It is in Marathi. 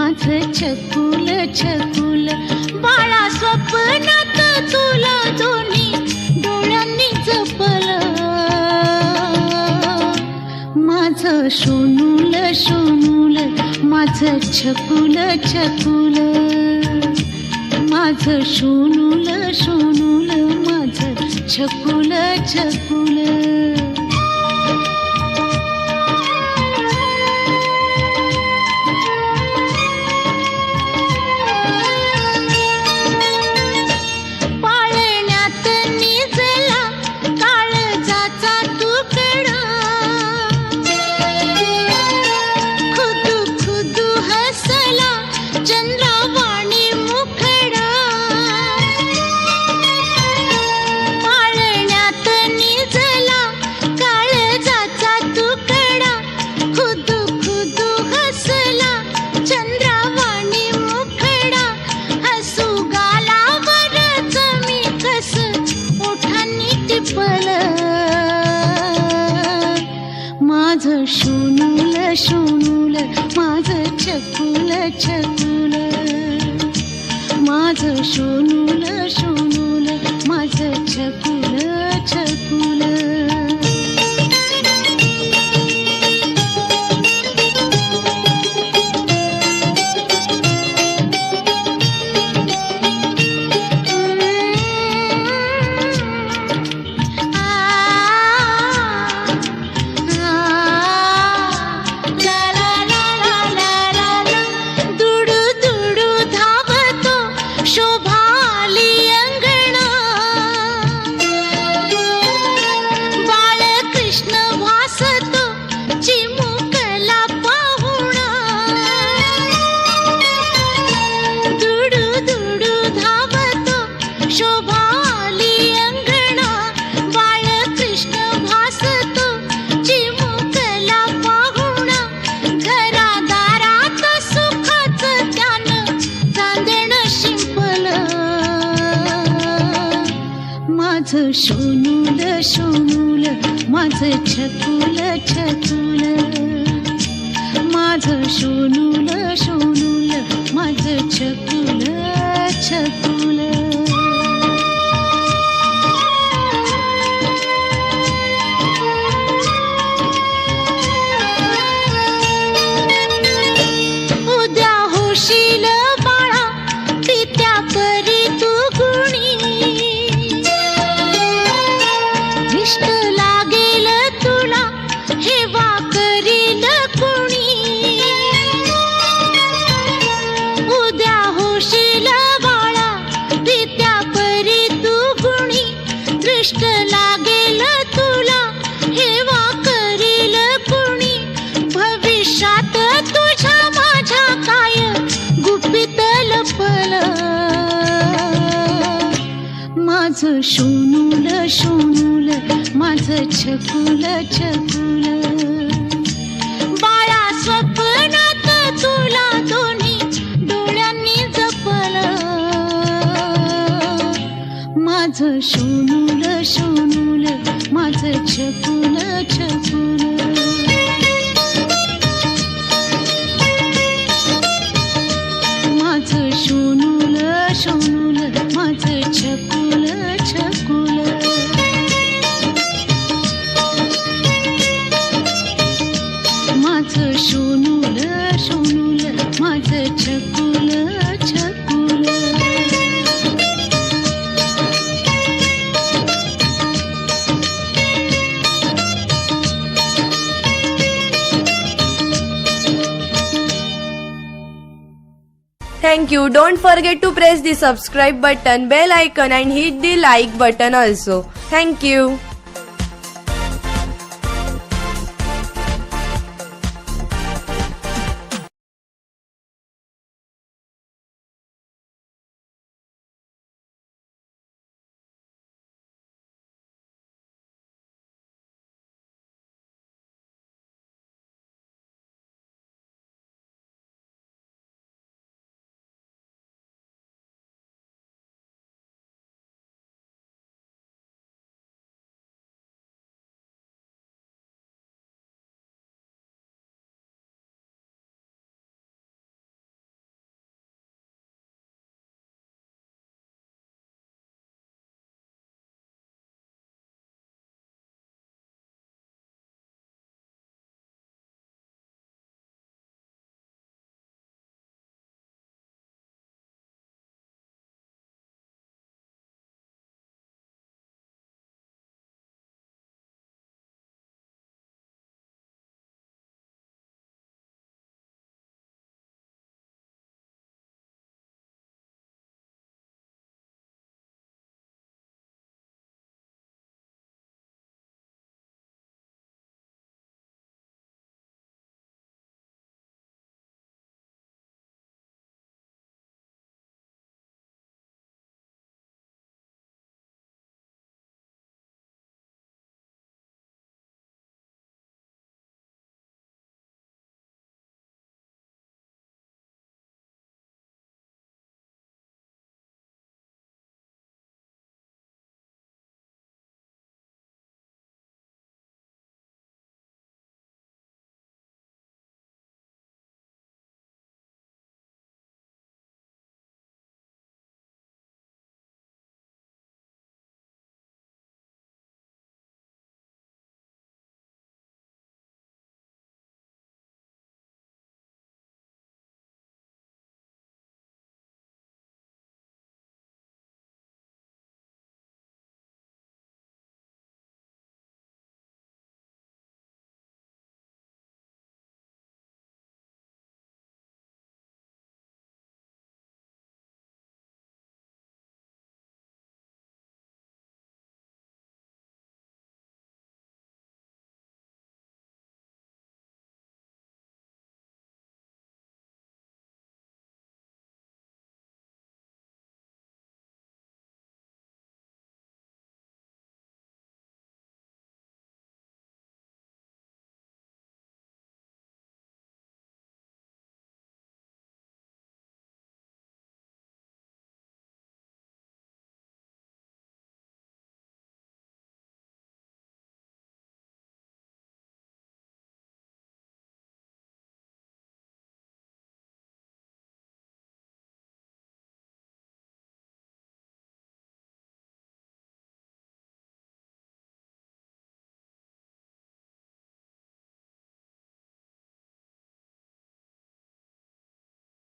माझं छकुल छकुल बाळा स्वप्नात तुला दोन्ही डोळ्यांनी जपलं माझं सोनूल सोनूल माझं छकुल छकुल माझं सोनूल सोनूल माझं छकुल छकुल माझं सोनूल सोनूल माझं छकुल छकुल माझं सोनूल सोनूल माझं छकुल छकुल माझं सोनूल सोनूल माझं छकुल छकुल माझं सोनूल सोनूल माझं छकुल छकुल उद्या होशील बाळा पित्या परी तू गुणी इष्ट लागेल तुला हेवा करील कुणी उद्या होशील बाळा पित्या परी तू गुणी दृष्ट लागेल तुला हेवा करील कुणी भविष्यात तुझ्या माझ्या काय गुपित लपलं माझं सोनूल सोनूल माझं छकुल छकुल बाळा स्वप्नात तुला दोन्ही डोळ्यांनी जपलं माझं सोनूल सोनूल माझं छकुल छकुल माझं सोनूल सोनूल माझं छकुल छकुल माझं सोनूल सोनूल माझं छकुल छकुल Thank you. Don't forget to press the subscribe button, bell icon and hit the like button also. Thank you.